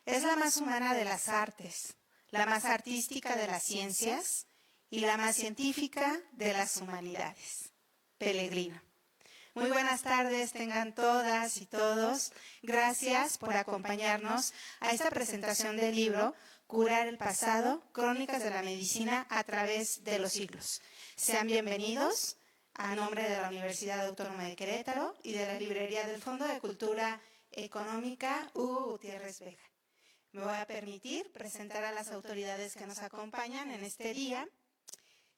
Es la más humana de las artes, la más artística de las ciencias y la más científica de las humanidades. Pellegrino. Muy buenas tardes, tengan todas y todos. Gracias por acompañarnos a esta presentación del libro Curar el pasado, crónicas de la medicina a través de los siglos. Sean bienvenidos a nombre de la Universidad Autónoma de Querétaro y de la Librería del Fondo de Cultura Económica Hugo Gutiérrez Vega. Me voy a permitir presentar a las autoridades que nos acompañan en este día.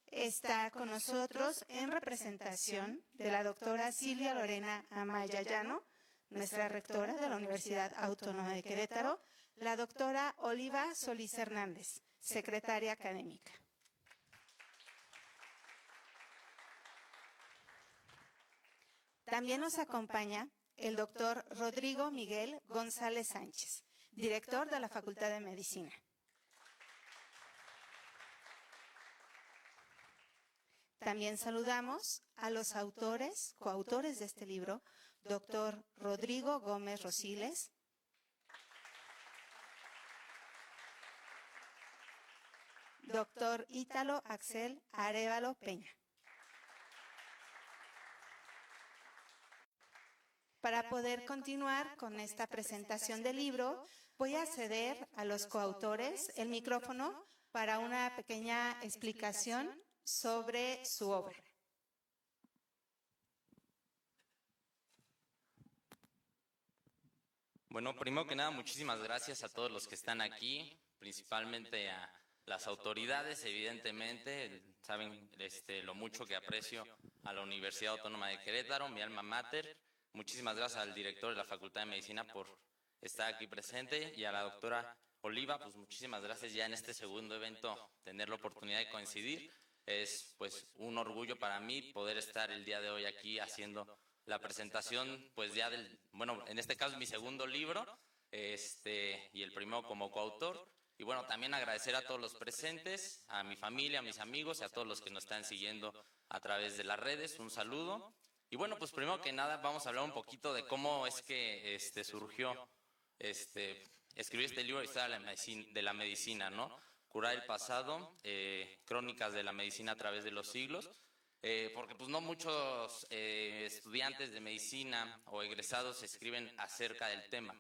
Está con nosotros en representación de la doctora Silvia Lorena Amaya Llano, nuestra rectora de la Universidad Autónoma de Querétaro, la doctora Oliva Solís Hernández, secretaria académica. También nos acompaña el doctor Rodrigo Miguel González Sánchez, director de la Facultad de Medicina. También saludamos a los autores, coautores de este libro, doctor Rodrigo Gómez Rosiles, doctor Ítalo Axel Arévalo Peña. Para poder continuar con esta presentación del libro, voy a ceder a los coautores el micrófono para una pequeña explicación sobre su obra. Bueno, primero que nada, muchísimas gracias a todos los que están aquí, principalmente a las autoridades, evidentemente, saben lo mucho que aprecio a la Universidad Autónoma de Querétaro, mi alma mater. Muchísimas gracias al director de la Facultad de Medicina por estar aquí presente y a la doctora Oliva, pues muchísimas gracias ya en este segundo evento, tener la oportunidad de coincidir. Es pues un orgullo para mí poder estar el día de hoy aquí haciendo la presentación, pues ya bueno, en este caso mi segundo libro, y el primero como coautor. Y bueno, también agradecer a todos los presentes, a mi familia, a mis amigos y a todos los que nos están siguiendo a través de las redes. Un saludo. Y bueno, pues primero que nada vamos a hablar un poquito de cómo es que surgió escribir este libro, Historia de la Medicina, ¿no? Curar el pasado, crónicas de la medicina a través de los siglos, porque pues no muchos estudiantes de medicina o egresados escriben acerca del tema.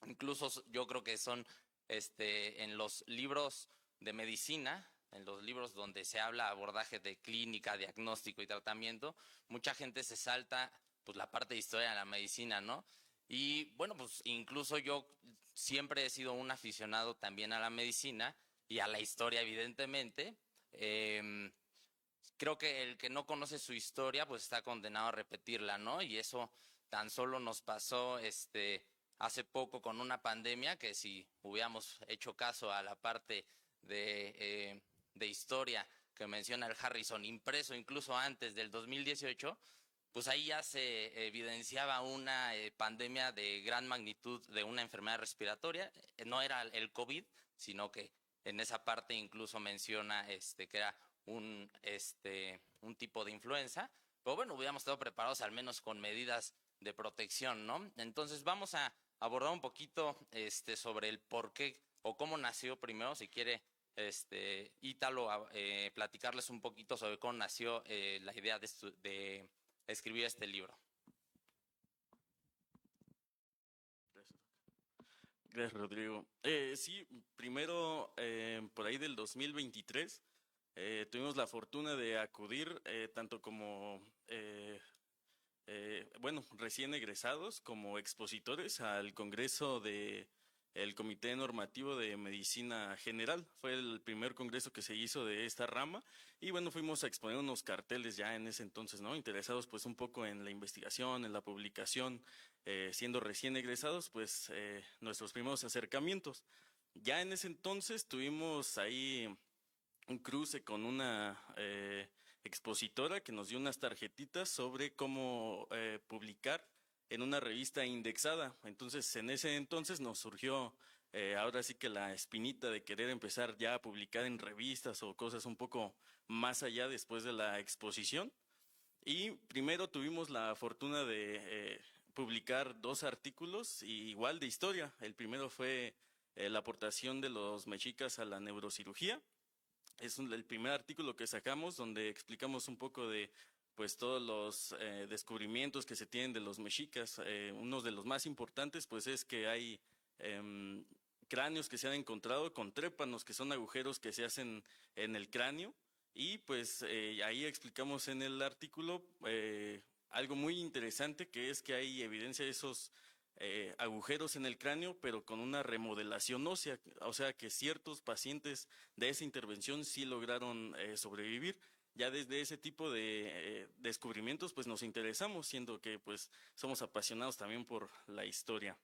Incluso yo creo que son en los libros de medicina, en los libros donde se habla abordaje de clínica, diagnóstico y tratamiento, mucha gente se salta pues la parte de historia de la medicina, ¿no? Y bueno, pues incluso yo siempre he sido un aficionado también a la medicina y a la historia, evidentemente. Creo que el que no conoce su historia, pues está condenado a repetirla, ¿no? Y eso tan solo nos pasó hace poco con una pandemia, que si hubiéramos hecho caso a la parte de historia que menciona el Harrison, impreso incluso antes del 2018, pues ahí ya se evidenciaba una pandemia de gran magnitud de una enfermedad respiratoria. No era el COVID, sino que en esa parte incluso menciona que era un tipo de influenza. Pero bueno, hubiéramos estado preparados al menos con medidas de protección, ¿no? Entonces vamos a abordar un poquito sobre el por qué o cómo nació primero, si quiere Ítalo, platicarles un poquito sobre cómo nació la idea de escribir este libro. Gracias, Rodrigo. Sí, primero, por ahí del 2023, tuvimos la fortuna de acudir tanto como, recién egresados como expositores al Congreso del Comité Normativo de Medicina General. Fue el primer congreso que se hizo de esta rama y bueno, fuimos a exponer unos carteles ya en ese entonces, ¿no? Interesados pues un poco en la investigación, en la publicación, siendo recién egresados, pues nuestros primeros acercamientos. Ya en ese entonces tuvimos ahí un cruce con una expositora que nos dio unas tarjetitas sobre cómo publicar en una revista indexada. Entonces, en ese entonces nos surgió ahora sí que la espinita de querer empezar ya a publicar en revistas o cosas un poco más allá después de la exposición. Y primero tuvimos la fortuna de publicar 2 artículos igual de historia. El primero fue la aportación de los mexicas a la neurocirugía. Es el primer artículo que sacamos donde explicamos un poco de pues todos los descubrimientos que se tienen de los mexicas. Uno de los más importantes pues es que hay cráneos que se han encontrado con trépanos, que son agujeros que se hacen en el cráneo, y pues ahí explicamos en el artículo algo muy interesante, que es que hay evidencia de esos agujeros en el cráneo, pero con una remodelación ósea, o sea que ciertos pacientes de esa intervención sí lograron sobrevivir. Ya desde ese tipo de descubrimientos pues nos interesamos, siendo que pues somos apasionados también por la historia.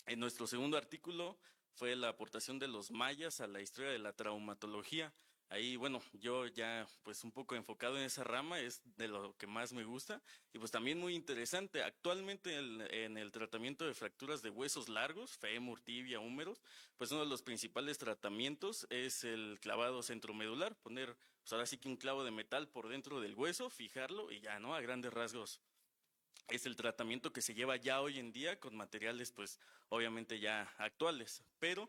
En nuestro segundo artículo fue la aportación de los mayas a la historia de la traumatología. Ahí, bueno, yo ya pues un poco enfocado en esa rama, es de lo que más me gusta, y pues también muy interesante. Actualmente en el tratamiento de fracturas de huesos largos, fémur, tibia, húmeros, pues uno de los principales tratamientos es el clavado centromedular, poner pues ahora sí que un clavo de metal por dentro del hueso, fijarlo y ya, ¿no? A grandes rasgos es el tratamiento que se lleva ya hoy en día con materiales pues obviamente ya actuales, pero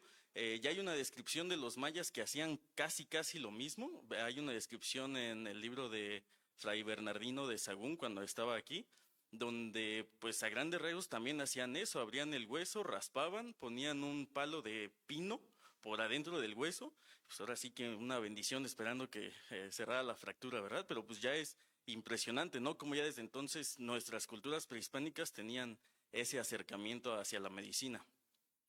ya hay una descripción de los mayas que hacían casi lo mismo. Hay una descripción en el libro de Fray Bernardino de Sahagún cuando estaba aquí, donde pues a grandes rasgos también hacían eso, abrían el hueso, raspaban, ponían un palo de pino por adentro del hueso, pues ahora sí que una bendición esperando que cerrara la fractura, ¿verdad? Pero pues ya es impresionante, ¿no? Como ya desde entonces nuestras culturas prehispánicas tenían ese acercamiento hacia la medicina.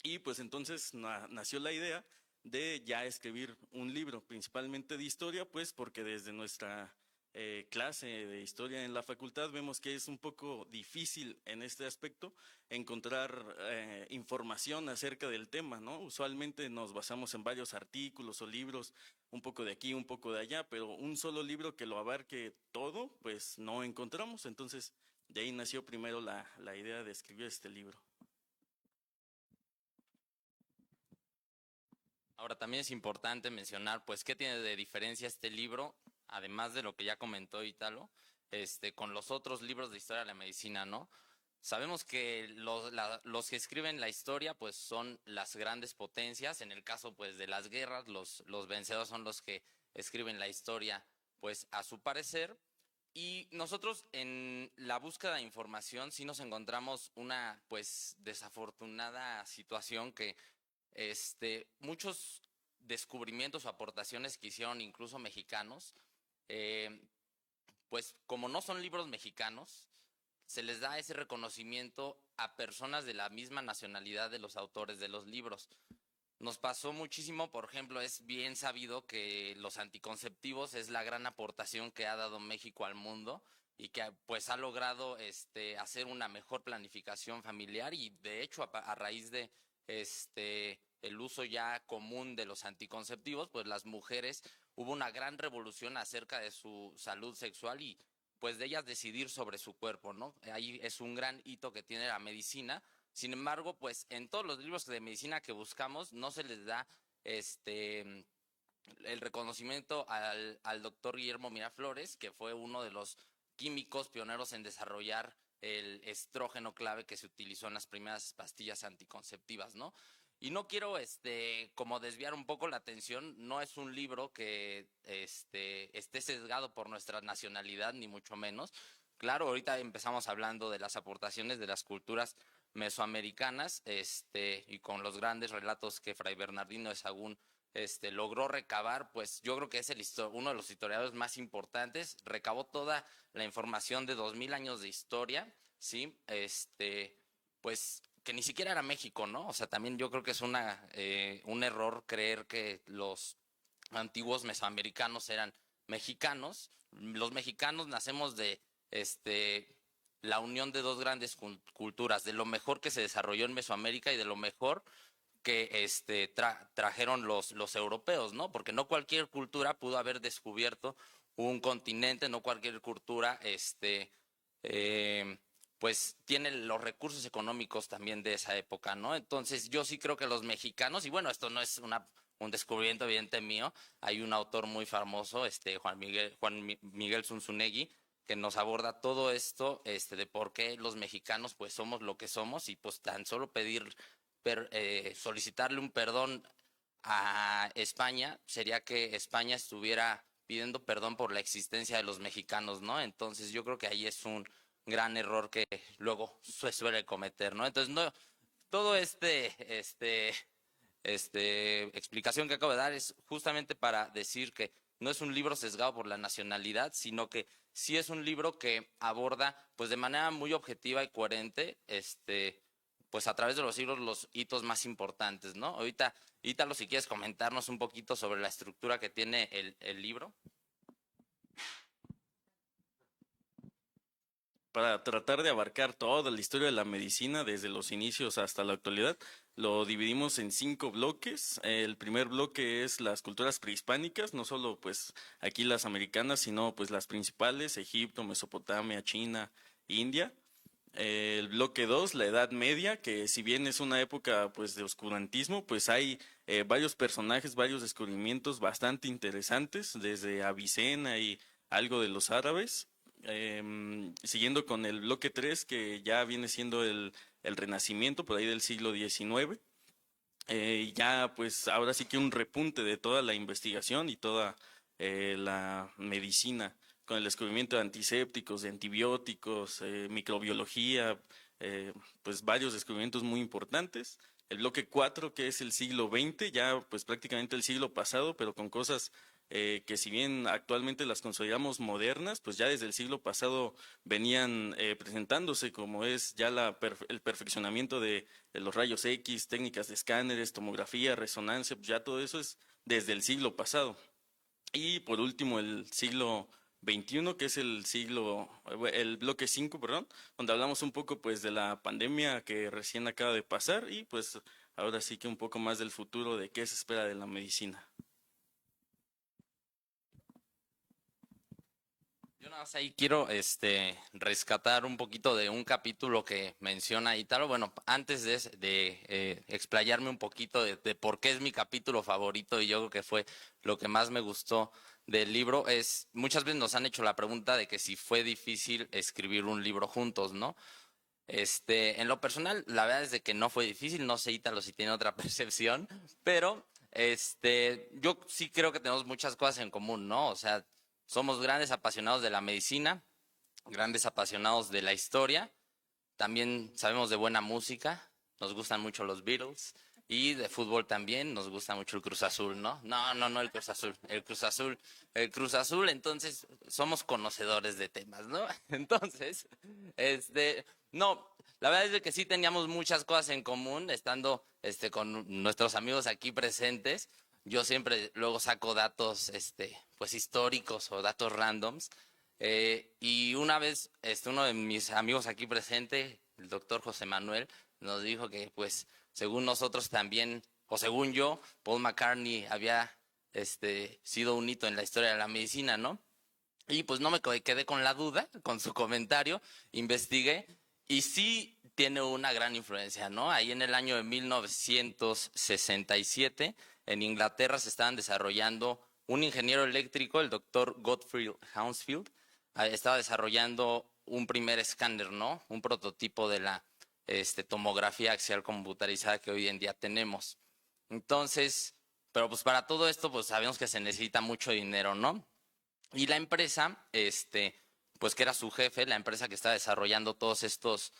Y pues entonces nació la idea de ya escribir un libro, principalmente de historia, pues porque desde nuestra clase de historia en la facultad vemos que es un poco difícil en este aspecto encontrar información acerca del tema, ¿no? Usualmente nos basamos en varios artículos o libros, un poco de aquí, un poco de allá, pero un solo libro que lo abarque todo, pues no encontramos. Entonces, de ahí nació primero la idea de escribir este libro. Ahora también es importante mencionar, pues, qué tiene de diferencia este libro, además de lo que ya comentó Italo, con los otros libros de historia de la medicina, ¿no? Sabemos que los que escriben la historia, pues, son las grandes potencias. En el caso, pues, de las guerras, los vencedores son los que escriben la historia, pues, a su parecer. Y nosotros en la búsqueda de información sí nos encontramos una, pues, desafortunada situación que muchos descubrimientos o aportaciones que hicieron incluso mexicanos, pues como no son libros mexicanos, se les da ese reconocimiento a personas de la misma nacionalidad de los autores de los libros. Nos pasó muchísimo, por ejemplo, es bien sabido que los anticonceptivos es la gran aportación que ha dado México al mundo y que pues ha logrado hacer una mejor planificación familiar, y de hecho a raíz de el uso ya común de los anticonceptivos, pues las mujeres hubo una gran revolución acerca de su salud sexual y pues de ellas decidir sobre su cuerpo, ¿no? Ahí es un gran hito que tiene la medicina. Sin embargo, pues en todos los libros de medicina que buscamos no se les da el reconocimiento al doctor Guillermo Miraflores, que fue uno de los químicos pioneros en desarrollar el estrógeno clave que se utilizó en las primeras pastillas anticonceptivas, ¿no? Y no quiero como desviar un poco la atención, no es un libro que esté sesgado por nuestra nacionalidad, ni mucho menos. Claro, ahorita empezamos hablando de las aportaciones de las culturas mesoamericanas, y con los grandes relatos que Fray Bernardino de Sahagún logró recabar, pues yo creo que es uno de los historiadores más importantes. Recabó toda la información de 2000 años de historia, ¿sí? Pues que ni siquiera era México, ¿no? O sea, también yo creo que es un error creer que los antiguos mesoamericanos eran mexicanos. Los mexicanos nacemos de la unión de dos grandes culturas, de lo mejor que se desarrolló en Mesoamérica y de lo mejor que trajeron los europeos, ¿no? Porque no cualquier cultura pudo haber descubierto un continente, no cualquier cultura pues tiene los recursos económicos también de esa época, ¿no? Entonces yo sí creo que los mexicanos, y bueno, esto no es un descubrimiento evidente mío, hay un autor muy famoso, Juan Miguel Zunzunegui, que nos aborda todo esto, de por qué los mexicanos pues somos lo que somos, y pues tan solo pedir solicitarle un perdón a España sería que España estuviera pidiendo perdón por la existencia de los mexicanos, ¿no? Entonces yo creo que ahí es un gran error que luego se suele cometer, ¿no? Entonces no, todo explicación que acabo de dar es justamente para decir que no es un libro sesgado por la nacionalidad, sino que sí es un libro que aborda, pues de manera muy objetiva y coherente, pues a través de los siglos los hitos más importantes, ¿no? Ahorita, Ítalo, si quieres comentarnos un poquito sobre la estructura que tiene el libro. Para tratar de abarcar toda la historia de la medicina desde los inicios hasta la actualidad, lo dividimos en 5 bloques. El primer bloque es las culturas prehispánicas, no solo pues aquí las americanas, sino pues las principales, Egipto, Mesopotamia, China, India. El bloque 2, la Edad Media, que si bien es una época pues de oscurantismo, pues hay varios personajes, varios descubrimientos bastante interesantes, desde Avicena y algo de los árabes. Siguiendo con el bloque 3, que ya viene siendo el Renacimiento, por ahí del siglo XIX. Ya pues ahora sí que un repunte de toda la investigación y toda la medicina con el descubrimiento de antisépticos, de antibióticos, microbiología, pues varios descubrimientos muy importantes. El bloque 4, que es el siglo XX, ya pues prácticamente el siglo pasado, pero con cosas que si bien actualmente las consideramos modernas, pues ya desde el siglo pasado venían presentándose, como es ya el perfeccionamiento de los rayos X, técnicas de escáneres, tomografía, resonancia, pues ya todo eso es desde el siglo pasado. Y por último, el siglo XXI, que es el bloque 5, perdón, donde hablamos un poco pues de la pandemia que recién acaba de pasar y pues ahora sí que un poco más del futuro de qué se espera de la medicina. Yo nada más ahí quiero rescatar un poquito de un capítulo que menciona Ítalo. Bueno, antes de explayarme un poquito de por qué es mi capítulo favorito y yo creo que fue lo que más me gustó del libro, es muchas veces nos han hecho la pregunta de que si fue difícil escribir un libro juntos, ¿no? En lo personal, la verdad es de que no fue difícil, no sé Ítalo si tiene otra percepción, pero yo sí creo que tenemos muchas cosas en común, ¿no? O sea, somos grandes apasionados de la medicina, grandes apasionados de la historia, también sabemos de buena música, nos gustan mucho los Beatles y de fútbol también, nos gusta mucho el Cruz Azul, ¿no? No, el Cruz Azul, el Cruz Azul, entonces somos conocedores de temas, ¿no? Entonces, no, la verdad es de que sí teníamos muchas cosas en común estando con nuestros amigos aquí presentes. Yo siempre luego saco datos pues históricos o datos randoms. Y una vez uno de mis amigos aquí presente, el doctor José Manuel, nos dijo que pues según nosotros también, o según yo, Paul McCartney había sido un hito en la historia de la medicina, ¿no? Y pues no me quedé con la duda, con su comentario, investigué y sí tiene una gran influencia, ¿no? Ahí en el año de 1967, en Inglaterra se estaban desarrollando un ingeniero eléctrico, el doctor Gottfried Hounsfield, estaba desarrollando un primer escáner, ¿no? Un prototipo de la tomografía axial computarizada que hoy en día tenemos. Entonces, pero pues para todo esto, pues sabemos que se necesita mucho dinero, ¿no? Y la empresa, pues que era su jefe, la empresa que está desarrollando todos estos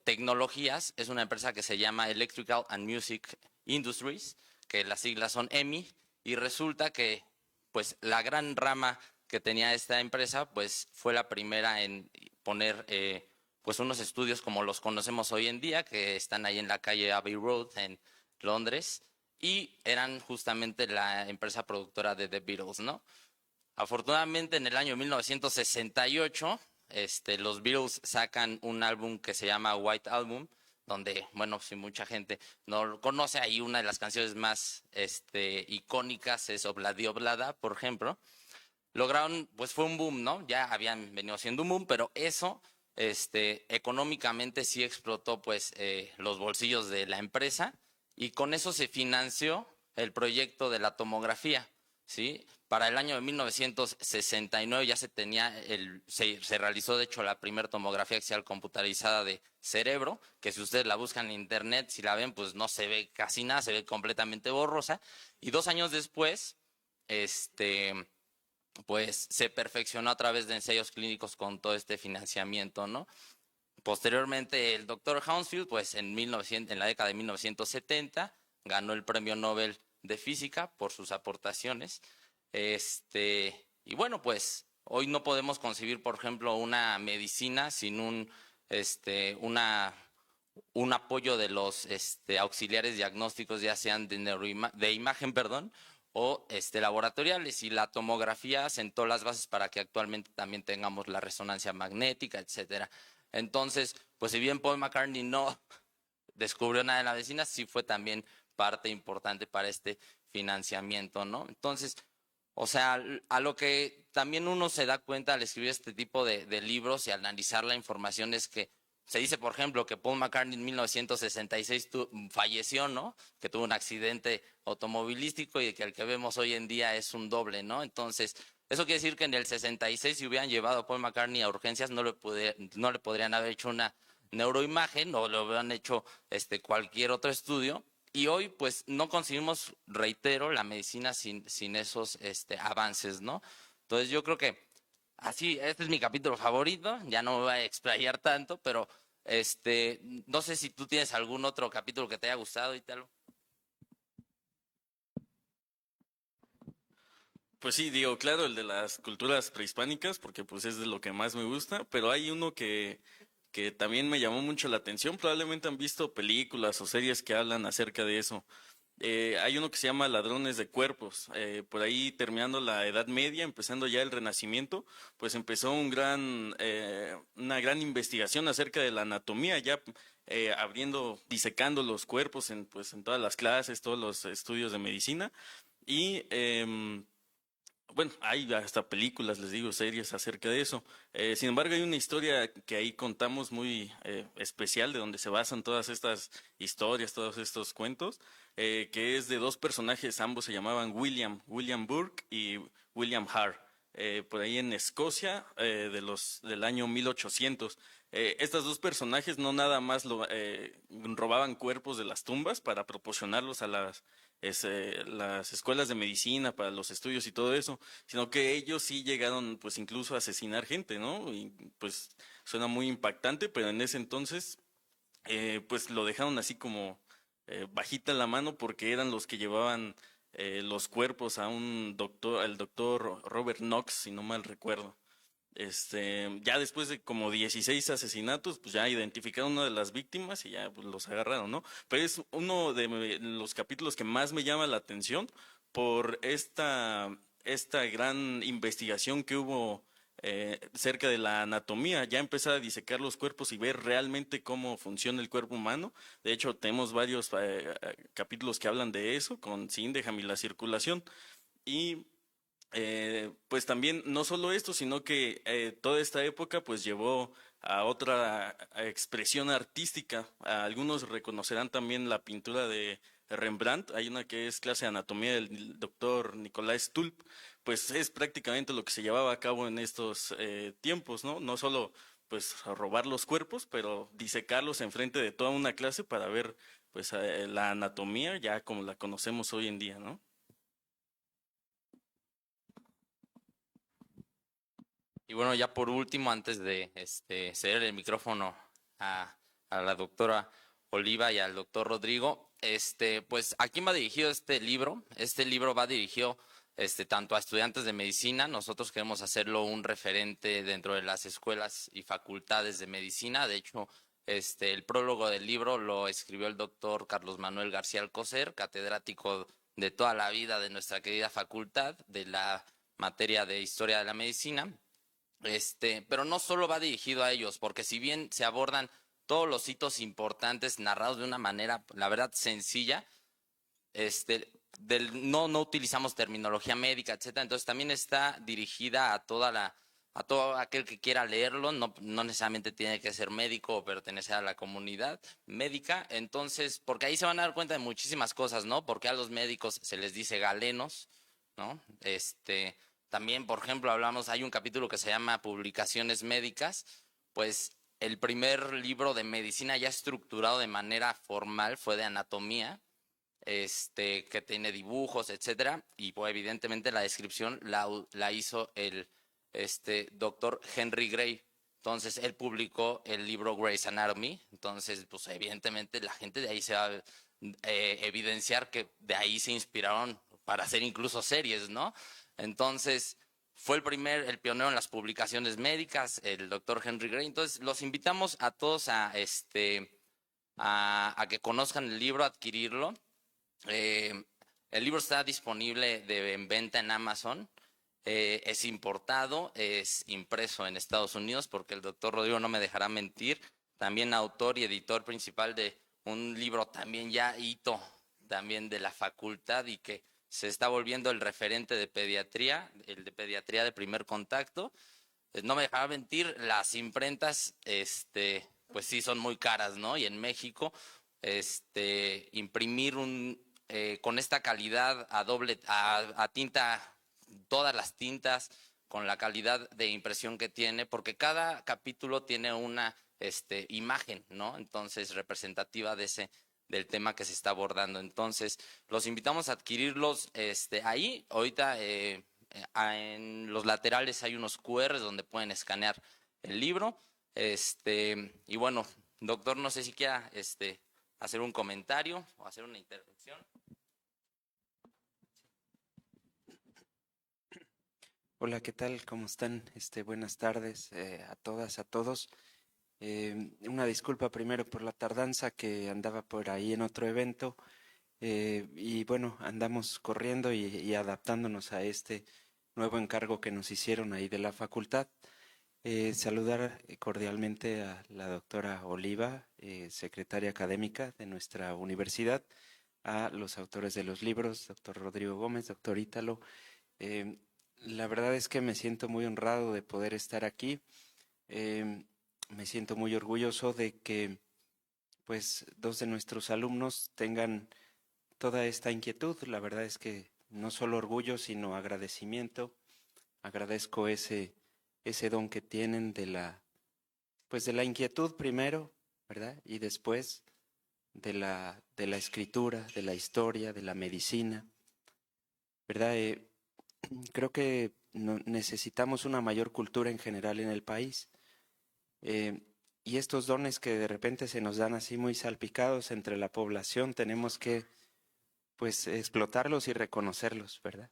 tecnologías, es una empresa que se llama Electrical and Music Industries, que las siglas son EMI, y resulta que pues la gran rama que tenía esta empresa, pues fue la primera en poner pues unos estudios como los conocemos hoy en día, que están ahí en la calle Abbey Road en Londres, y eran justamente la empresa productora de The Beatles, ¿no? Afortunadamente, en el año 1968, los Beatles sacan un álbum que se llama White Album, donde, bueno, si mucha gente no lo conoce, ahí una de las canciones más icónicas es Obladi Oblada, por ejemplo. Lograron, pues fue un boom, ¿no? Ya habían venido haciendo un boom, pero eso, económicamente sí explotó, pues, los bolsillos de la empresa y con eso se financió el proyecto de la tomografía. ¿sí? Para el año de 1969 ya se realizó de hecho la primera tomografía axial computarizada de cerebro, que si ustedes la buscan en internet, si la ven, pues no se ve casi nada, se ve completamente borrosa. Y 2 años después, pues se perfeccionó a través de ensayos clínicos con todo este financiamiento, ¿no? Posteriormente, el doctor Hounsfield, pues en la década de 1970, ganó el Premio Nobel de Física por sus aportaciones. Y bueno, pues hoy no podemos concebir, por ejemplo, una medicina sin un apoyo de los auxiliares diagnósticos, ya sean de imagen, perdón, o laboratoriales, y la tomografía sentó las bases para que actualmente también tengamos la resonancia magnética, etcétera. Entonces, pues si bien Paul McCartney no descubrió nada de la medicina, sí fue también parte importante para este financiamiento, ¿no? Entonces, o sea, a lo que también uno se da cuenta al escribir este tipo de libros y analizar la información es que se dice, por ejemplo, que Paul McCartney en 1966 falleció, ¿no? Que tuvo un accidente automovilístico y que el que vemos hoy en día es un doble, ¿no? Entonces, eso quiere decir que en el 66, si hubieran llevado a Paul McCartney a urgencias, no le podrían haber hecho una neuroimagen, o le hubieran hecho cualquier otro estudio. Y hoy, pues, no conseguimos, reitero, la medicina sin esos avances, ¿no? Entonces, yo creo que así, este es mi capítulo favorito, ya no me voy a explayar tanto, pero no sé si tú tienes algún otro capítulo que te haya gustado, Italo. Pues sí, digo, claro, el de las culturas prehispánicas, porque pues es de lo que más me gusta, pero hay uno que también me llamó mucho la atención. Probablemente han visto películas o series que hablan acerca de eso. Hay uno que se llama Ladrones de Cuerpos. Por ahí terminando la Edad Media, empezando ya el Renacimiento, pues empezó una gran investigación acerca de la anatomía, ya disecando los cuerpos pues, en todas las clases, todos los estudios de medicina. Y bueno, hay hasta películas, les digo, series acerca de eso. Sin embargo, hay una historia que ahí contamos muy especial, de donde se basan todas estas historias, todos estos cuentos, que es de dos personajes, ambos se llamaban William Burke y William Hart, por ahí en Escocia, del año 1800. Estos dos personajes no nada más robaban cuerpos de las tumbas para proporcionarlos a las escuelas de medicina para los estudios y todo eso, sino que ellos sí llegaron pues incluso a asesinar gente, ¿no? Y pues suena muy impactante, pero en ese entonces pues lo dejaron así como bajita la mano, porque eran los que llevaban los cuerpos a al doctor Robert Knox, si no mal recuerdo. Ya después de como 16 asesinatos, pues ya identificaron una de las víctimas y ya pues, los agarraron, ¿no? Pero es uno de los capítulos que más me llama la atención por esta gran investigación que hubo cerca de la anatomía. Ya empezar a disecar los cuerpos y ver realmente cómo funciona el cuerpo humano. De hecho, tenemos varios capítulos que hablan de eso, con Sydenham y la circulación. Y pues también no solo esto, sino que toda esta época pues llevó a otra expresión artística. Algunos reconocerán también la pintura de Rembrandt. Hay una que es clase de anatomía del doctor Nicolás Stulp. Pues es prácticamente lo que se llevaba a cabo en estos tiempos, ¿no? No solo pues robar los cuerpos, pero disecarlos enfrente de toda una clase para ver pues la anatomía ya como la conocemos hoy en día, ¿no? Y bueno, ya por último, antes de ceder el micrófono a, a la doctora Oliva y al doctor Rodrigo, pues ¿a quién va dirigido este libro? Este libro va dirigido tanto a estudiantes de medicina. Nosotros queremos hacerlo un referente dentro de las escuelas y facultades de medicina. De hecho, el prólogo del libro lo escribió el doctor Carlos Manuel García Alcocer, catedrático de toda la vida de nuestra querida facultad, de la materia de Historia de la Medicina. Pero no solo va dirigido a ellos, porque si bien se abordan todos los hitos importantes narrados de una manera, la verdad, sencilla, no utilizamos terminología médica, etcétera. Entonces también está dirigida a todo aquel que quiera leerlo. No necesariamente tiene que ser médico o pertenecer a la comunidad médica. Entonces, porque ahí se van a dar cuenta de muchísimas cosas, ¿no? Porque a los médicos se les dice galenos, ¿no? También, por ejemplo, hay un capítulo que se llama Publicaciones Médicas, pues el primer libro de medicina ya estructurado de manera formal fue de anatomía, que tiene dibujos, etcétera, y pues evidentemente la descripción la hizo el doctor Henry Gray. Entonces él publicó el libro Gray's Anatomy, entonces pues evidentemente la gente de ahí se va a evidenciar que de ahí se inspiraron para hacer incluso series, ¿no? Entonces fue el pionero en las publicaciones médicas, el doctor Henry Gray. Entonces los invitamos a todos a que conozcan el libro, a adquirirlo. El libro está disponible en venta en Amazon. Es importado, es impreso en Estados Unidos, porque el doctor Rodrigo no me dejará mentir, también autor y editor principal de un libro también ya hito, también de la facultad, y que se está volviendo el referente de pediatría, el de pediatría de primer contacto. No me dejará mentir, las imprentas, pues sí son muy caras, ¿no? Y en México, imprimir con esta calidad a tinta, todas las tintas, con la calidad de impresión que tiene, porque cada capítulo tiene una imagen, ¿no? Entonces, representativa del tema que se está abordando. Entonces, los invitamos a adquirirlos ahí. Ahorita en los laterales hay unos QRs donde pueden escanear el libro. Y bueno, doctor, no sé si quiera hacer un comentario o hacer una intervención. Hola, ¿qué tal? ¿Cómo están? Buenas tardes a todas, a todos. Una disculpa primero por la tardanza, que andaba por ahí en otro evento, y bueno, andamos corriendo y adaptándonos a este nuevo encargo que nos hicieron ahí de la facultad. Saludar cordialmente a la doctora Oliva, secretaria académica de nuestra universidad, a los autores de los libros, doctor Rodrigo Gómez, doctor Ítalo. La verdad es que me siento muy honrado de poder estar aquí. Me siento muy orgulloso de que pues 2 de nuestros alumnos tengan toda esta inquietud. La verdad es que no solo orgullo, sino agradecimiento. Agradezco ese don que tienen de la inquietud primero, ¿verdad? Y después de la escritura, de la historia, de la medicina, ¿verdad? Creo que necesitamos una mayor cultura en general en el país. Y estos dones que de repente se nos dan así muy salpicados entre la población, tenemos que pues explotarlos y reconocerlos, ¿verdad?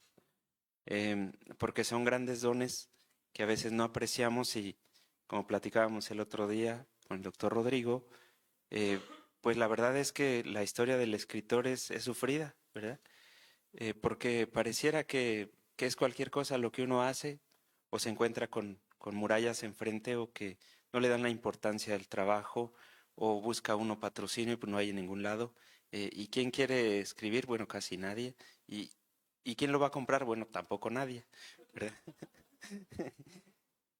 Porque son grandes dones que a veces no apreciamos, y como platicábamos el otro día con el doctor Rodrigo, pues la verdad es que la historia del escritor es sufrida, ¿verdad? Porque pareciera que es cualquier cosa lo que uno hace, o se encuentra con murallas enfrente, o que no le dan la importancia del trabajo, o busca uno patrocinio y pues no hay en ningún lado. ¿Y quién quiere escribir? Bueno, casi nadie. ¿Y quién lo va a comprar? Bueno, tampoco nadie, ¿verdad?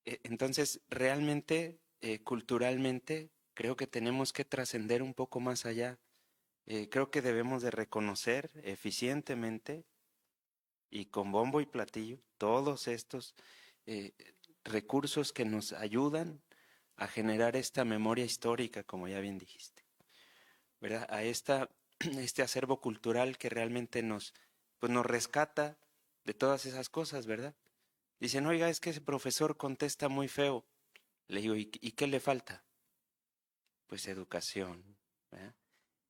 Entonces, realmente, culturalmente, creo que tenemos que trascender un poco más allá. Creo que debemos de reconocer eficientemente y con bombo y platillo todos estos recursos que nos ayudan a generar esta memoria histórica, como ya bien dijiste, ¿verdad? A este acervo cultural que realmente nos rescata de todas esas cosas, ¿verdad? Dicen, oiga, es que ese profesor contesta muy feo. Le digo, ¿y qué le falta? Pues educación, ¿verdad?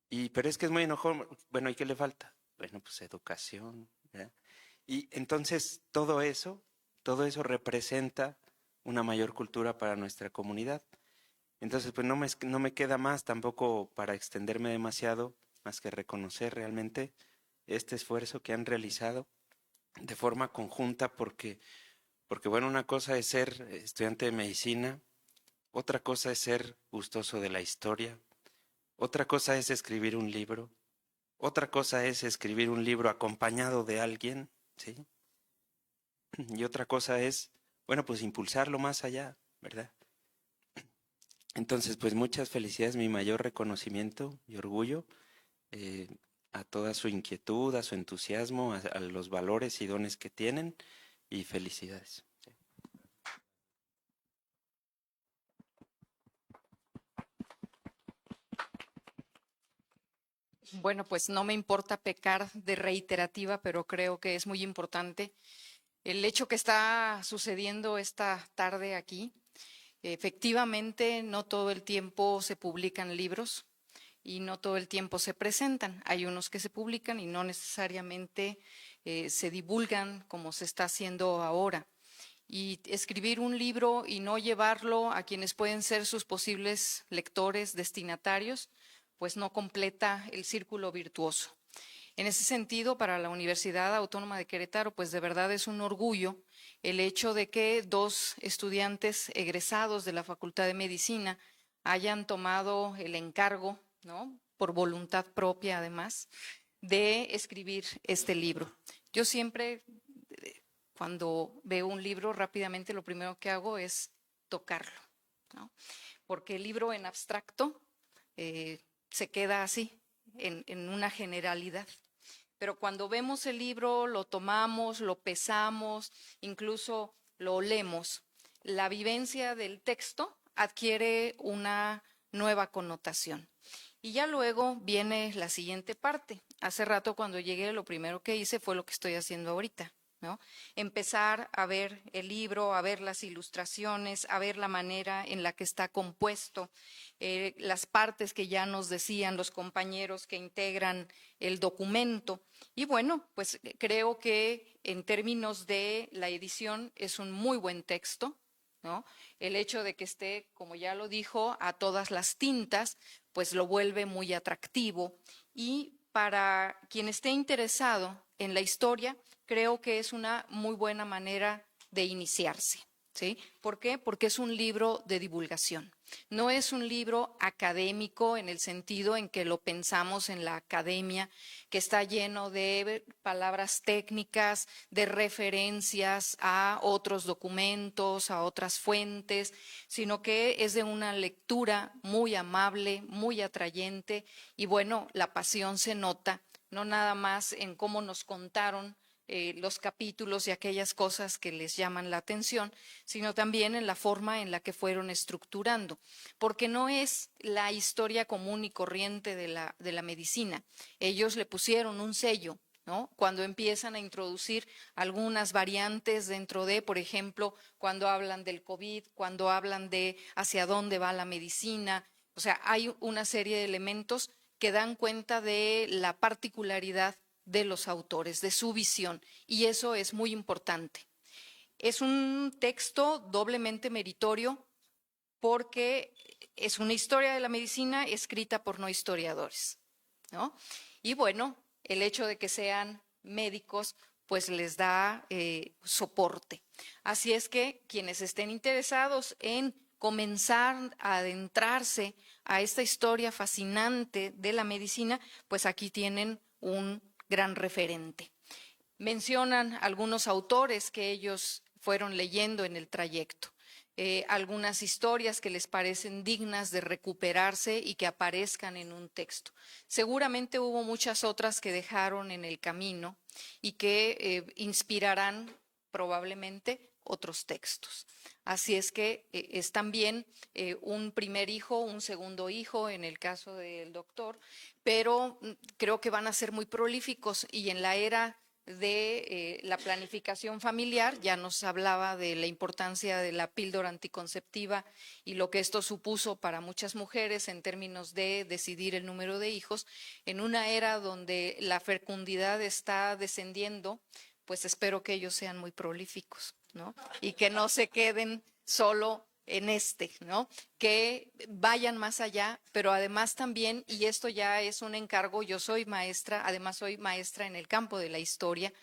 Pero es que es muy enojón. Bueno, ¿y qué le falta? Bueno, pues educación, ¿verdad? Y entonces todo eso representa una mayor cultura para nuestra comunidad. Entonces, pues no me queda más tampoco para extenderme demasiado, más que reconocer realmente este esfuerzo que han realizado de forma conjunta, porque bueno, una cosa es ser estudiante de medicina, otra cosa es ser gustoso de la historia, otra cosa es escribir un libro, otra cosa es escribir un libro acompañado de alguien, ¿sí? Y otra cosa es, bueno, pues impulsarlo más allá, ¿verdad? Entonces, pues muchas felicidades, mi mayor reconocimiento y orgullo. a toda su inquietud, a su entusiasmo, a los valores y dones que tienen, y felicidades. Bueno, pues no me importa pecar de reiterativa, pero creo que es muy importante el hecho que está sucediendo esta tarde aquí. Efectivamente, no todo el tiempo se publican libros y no todo el tiempo se presentan. Hay unos que se publican y no necesariamente se divulgan como se está haciendo ahora. Y escribir un libro y no llevarlo a quienes pueden ser sus posibles lectores, destinatarios, pues no completa el círculo virtuoso. En ese sentido, para la Universidad Autónoma de Querétaro, pues de verdad es un orgullo el hecho de que 2 estudiantes egresados de la Facultad de Medicina hayan tomado el encargo, ¿no?, por voluntad propia además, de escribir este libro. Yo siempre, cuando veo un libro, rápidamente lo primero que hago es tocarlo, ¿no?, porque el libro en abstracto se queda así, en una generalidad. Pero cuando vemos el libro, lo tomamos, lo pesamos, incluso lo olemos, la vivencia del texto adquiere una nueva connotación. Y ya luego viene la siguiente parte. Hace rato cuando llegué, lo primero que hice fue lo que estoy haciendo ahorita, ¿no? Empezar a ver el libro, a ver las ilustraciones, a ver la manera en la que está compuesto, las partes que ya nos decían los compañeros que integran el documento. Y bueno, pues creo que en términos de la edición es un muy buen texto, ¿no? El hecho de que esté, como ya lo dijo, a todas las tintas, pues lo vuelve muy atractivo. Y para quien esté interesado en la historia, creo que es una muy buena manera de iniciarse, ¿sí? ¿Por qué? Porque es un libro de divulgación. No es un libro académico en el sentido en que lo pensamos en la academia, que está lleno de palabras técnicas, de referencias a otros documentos, a otras fuentes, sino que es de una lectura muy amable, muy atrayente, y bueno, la pasión se nota, no nada más en cómo nos contaron los capítulos y aquellas cosas que les llaman la atención, sino también en la forma en la que fueron estructurando, porque no es la historia común y corriente de la medicina. Ellos le pusieron un sello, ¿no?, cuando empiezan a introducir algunas variantes dentro de, por ejemplo, cuando hablan del COVID, cuando hablan de hacia dónde va la medicina. O sea, hay una serie de elementos que dan cuenta de la particularidad de los autores, de su visión, y eso es muy importante. Es un texto doblemente meritorio porque es una historia de la medicina escrita por no historiadores, ¿no? Y bueno, el hecho de que sean médicos pues les da soporte. Así es que quienes estén interesados en comenzar a adentrarse a esta historia fascinante de la medicina, pues aquí tienen un gran referente. Mencionan algunos autores que ellos fueron leyendo en el trayecto, algunas historias que les parecen dignas de recuperarse y que aparezcan en un texto. Seguramente hubo muchas otras que dejaron en el camino y que inspirarán probablemente otros textos. Así es que es también un primer hijo, un segundo hijo en el caso del doctor, pero creo que van a ser muy prolíficos, y en la era de la planificación familiar ya nos hablaba de la importancia de la píldora anticonceptiva y lo que esto supuso para muchas mujeres en términos de decidir el número de hijos. En una era donde la fecundidad está descendiendo, pues espero que ellos sean muy prolíficos, ¿no? Y que no se queden solo en ¿no? Que vayan más allá, pero además también, y esto ya es un encargo, yo soy maestra, además soy maestra en el campo de la historia,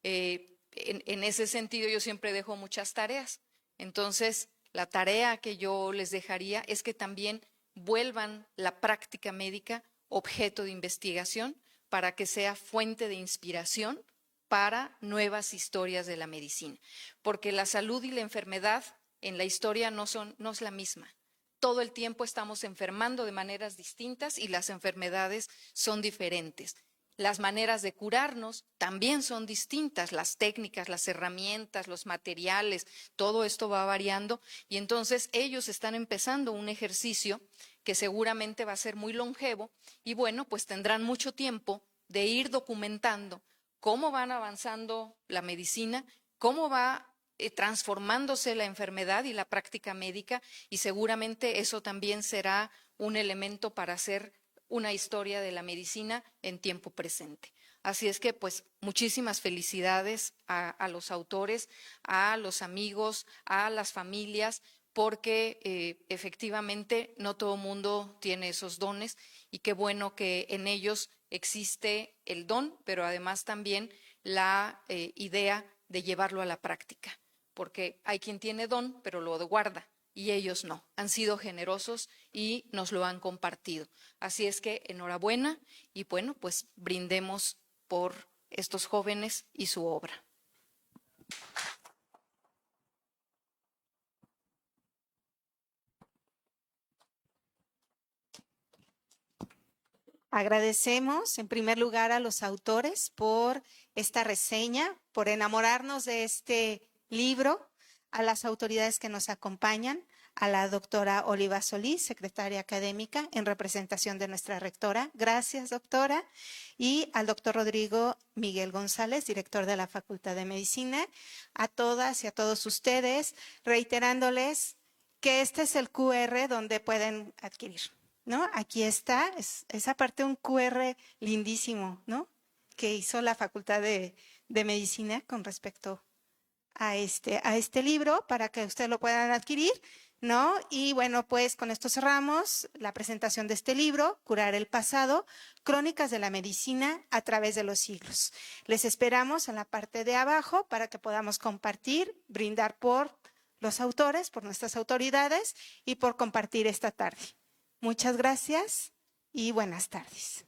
en ese sentido yo siempre dejo muchas tareas. Entonces, la tarea que yo les dejaría es que también vuelvan la práctica médica objeto de investigación para que sea fuente de inspiración para nuevas historias de la medicina, porque la salud y la enfermedad en la historia no es la misma. Todo el tiempo estamos enfermando de maneras distintas y las enfermedades son diferentes. Las maneras de curarnos también son distintas, las técnicas, las herramientas, los materiales, todo esto va variando y entonces ellos están empezando un ejercicio que seguramente va a ser muy longevo y bueno, pues tendrán mucho tiempo de ir documentando cómo van avanzando la medicina, cómo va transformándose la enfermedad y la práctica médica y seguramente eso también será un elemento para hacer una historia de la medicina en tiempo presente. Así es que, pues, muchísimas felicidades a los autores, a los amigos, a las familias, porque efectivamente no todo mundo tiene esos dones y qué bueno que en ellos existe el don, pero además también la idea de llevarlo a la práctica, porque hay quien tiene don, pero lo guarda. Y ellos no, han sido generosos y nos lo han compartido. Así es que enhorabuena y bueno, pues brindemos por estos jóvenes y su obra. Agradecemos en primer lugar a los autores por esta reseña, por enamorarnos de este libro, a las autoridades que nos acompañan, a la doctora Oliva Solís, secretaria académica, en representación de nuestra rectora. Gracias, doctora. Y al doctor Rodrigo Miguel González, director de la Facultad de Medicina. A todas y a todos ustedes, reiterándoles que este es el QR donde pueden adquirir, ¿no? Aquí está, es aparte un QR lindísimo, ¿no? Que hizo la Facultad de Medicina con respecto a este libro para que ustedes lo puedan adquirir, ¿no? Y bueno, pues con esto cerramos la presentación de este libro, Curar el pasado, Crónicas de la Medicina a través de los siglos. Les esperamos en la parte de abajo para que podamos compartir, brindar por los autores, por nuestras autoridades y por compartir esta tarde. Muchas gracias y buenas tardes.